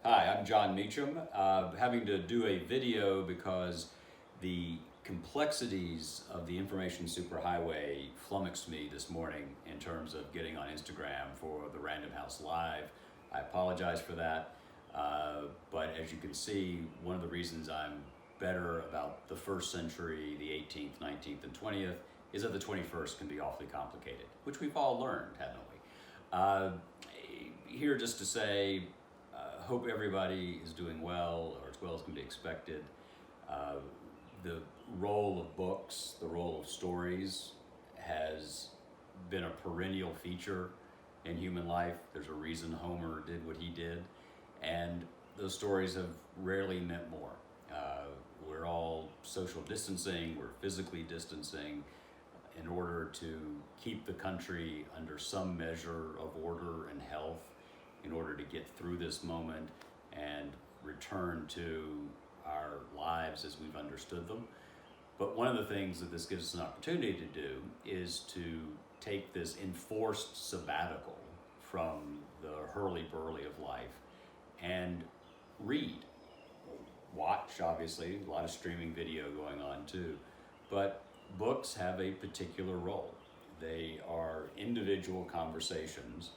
Hi, I'm Jon Meacham. Having to do a video because the complexities of the information superhighway flummoxed me this morning in terms of getting on Instagram for the Random House Live. I apologize for that, but as you can see, one of the reasons I'm better about the first century, the 18th, 19th, and 20th, is that the 21st can be awfully complicated, which we've all learned, haven't we? Here just to say, hope everybody is doing well, or as well as can be expected. The role of books, the role of stories has been a perennial feature in human life. There's a reason Homer did what he did, and those stories have rarely meant more. We're all social distancing, we're physically distancing in order to keep the country under some measure of order and health, in order to get through this moment and return to our lives as we've understood them. But one of the things that this gives us an opportunity to do is to take this enforced sabbatical from the hurly-burly of life and read. Watch, obviously, a lot of streaming video going on too, but books have a particular role. They are individual conversations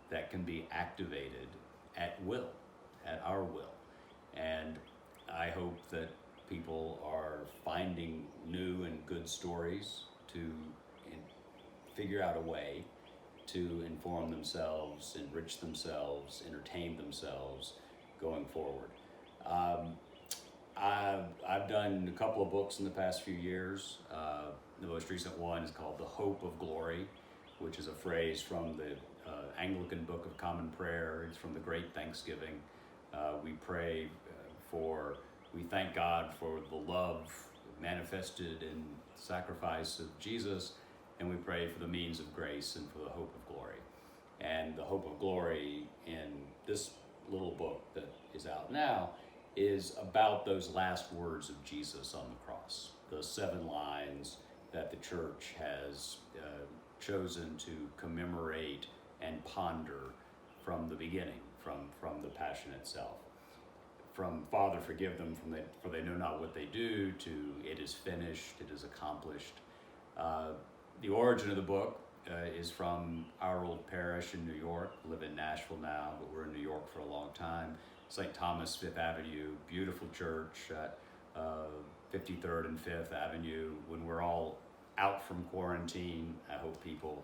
that can be activated at will, at our will. And I hope that people are finding new and good stories to figure out a way to inform themselves, enrich themselves, entertain themselves going forward. I've done a couple of books in the past few years. The most recent one is called The Hope of Glory, which is a phrase from the Anglican Book of Common Prayer. It's from the Great Thanksgiving. We pray we thank God for the love manifested in the sacrifice of Jesus, and we pray for the means of grace and for the hope of glory. And the hope of glory in this little book that is out now is about those last words of Jesus on the cross, the 7 lines that the church has chosen to commemorate and ponder from the beginning, from the Passion itself. From Father, forgive them, for they know not what they do, to it is finished, it is accomplished. The origin of the book is from our old parish in New York. I live in Nashville now, but we're in New York for a long time. St. Thomas, 5th Avenue, beautiful church at 53rd and 5th Avenue. When we're all out from quarantine, I hope people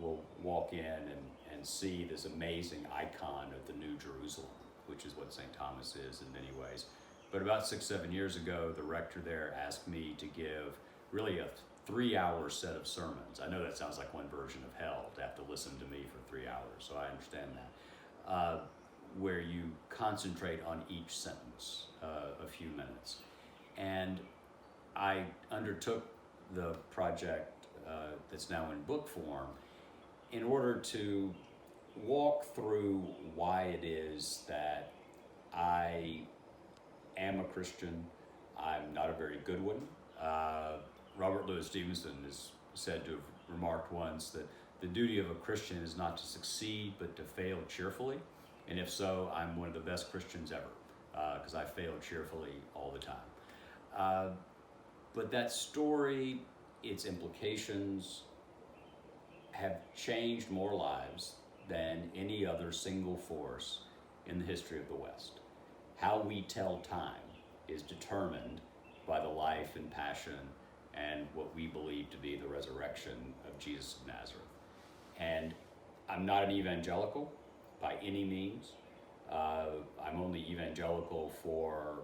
will walk in and see this amazing icon of the New Jerusalem, which is what St. Thomas is in many ways. But about 6-7 years ago, the rector there asked me to give really a 3-hour set of sermons. I know that sounds like one version of hell, to have to listen to me for 3 hours, so I understand that. Where you concentrate on each sentence a few minutes. And I undertook the project that's now in book form in order to walk through why it is that I am a Christian. I'm not a very good one. Robert Louis Stevenson is said to have remarked once that the duty of a Christian is not to succeed, but to fail cheerfully. And if so, I'm one of the best Christians ever, because I fail cheerfully all the time. But that story, its implications, have changed more lives than any other single force in the history of the West. How we tell time is determined by the life and passion and what we believe to be the resurrection of Jesus of Nazareth. And I'm not an evangelical by any means. I'm only evangelical for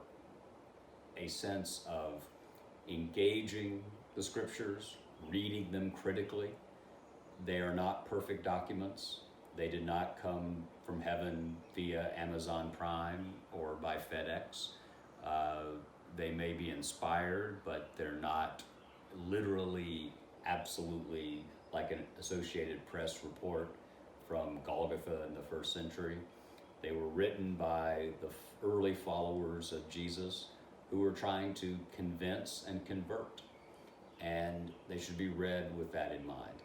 a sense of engaging the scriptures, reading them critically. They are not perfect documents. They did not come from heaven via Amazon Prime or by FedEx. They may be inspired, but they're not literally, absolutely like an Associated Press report from Golgotha in the 1st century. They were written by the early followers of Jesus who were trying to convince and convert, and they should be read with that in mind.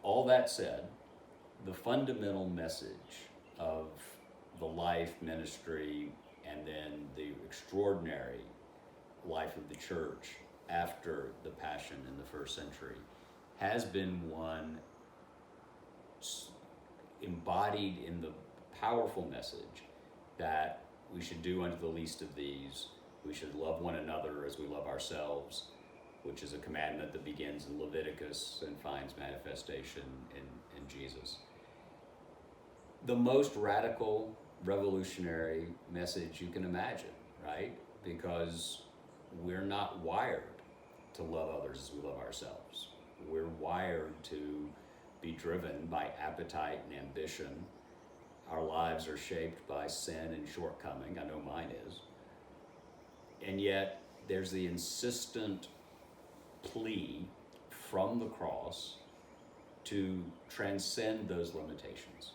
All that said, the fundamental message of the life, ministry, and then the extraordinary life of the church after the Passion in the first century has been one embodied in the powerful message that we should do unto the least of these. We should love one another as we love ourselves, which is a commandment that begins in Leviticus and finds manifestation in Jesus. The most radical, revolutionary message you can imagine, right? Because we're not wired to love others as we love ourselves. We're wired to be driven by appetite and ambition. Our lives are shaped by sin and shortcoming. I know mine is. And yet, there's the insistent plea from the cross to transcend those limitations.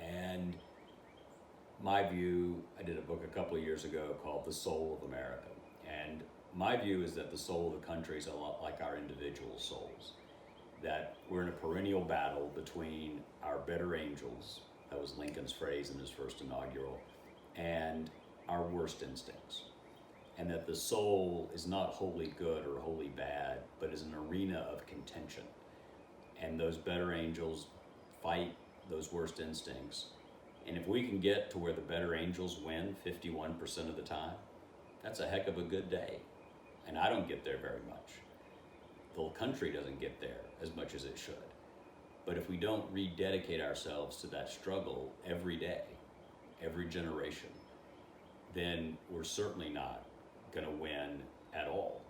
And my view, I did a book a couple of years ago called The Soul of America. And my view is that the soul of the country is a lot like our individual souls. That we're in a perennial battle between our better angels, that was Lincoln's phrase in his first inaugural, and our worst instincts. And that the soul is not wholly good or wholly bad, but is an arena of contention. And those better angels fight those worst instincts. And if we can get to where the better angels win 51% of the time, that's a heck of a good day. And I don't get there very much. The country doesn't get there as much as it should. But if we don't rededicate ourselves to that struggle every day, every generation, then we're certainly not going to win at all.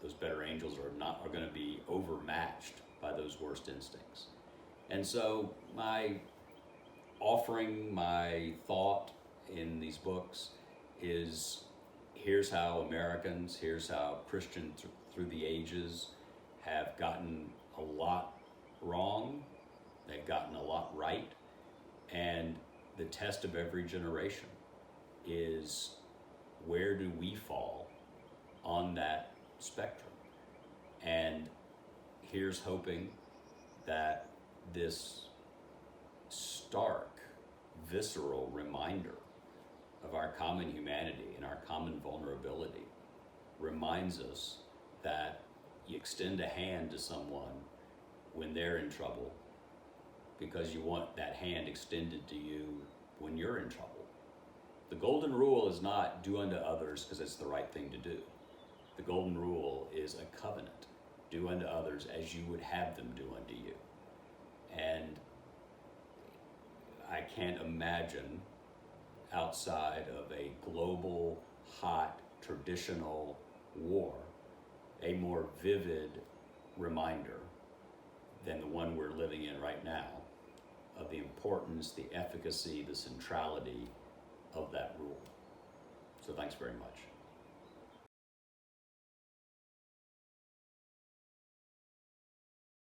Those better angels are going to be overmatched by those worst instincts. And so my offering, my thought in these books is, here's how Americans, here's how Christians through the ages have gotten a lot wrong, they've gotten a lot right, and the test of every generation is, where do we fall on that spectrum? And here's hoping that this stark, visceral reminder of our common humanity and our common vulnerability reminds us that you extend a hand to someone when they're in trouble because you want that hand extended to you when you're in trouble. The golden rule is not do unto others because it's the right thing to do. The golden rule is a covenant. Do unto others as you would have them do unto you. And I can't imagine outside of a global, hot, traditional war a more vivid reminder than the one we're living in right now of the importance, the efficacy, the centrality of that rule. So thanks very much.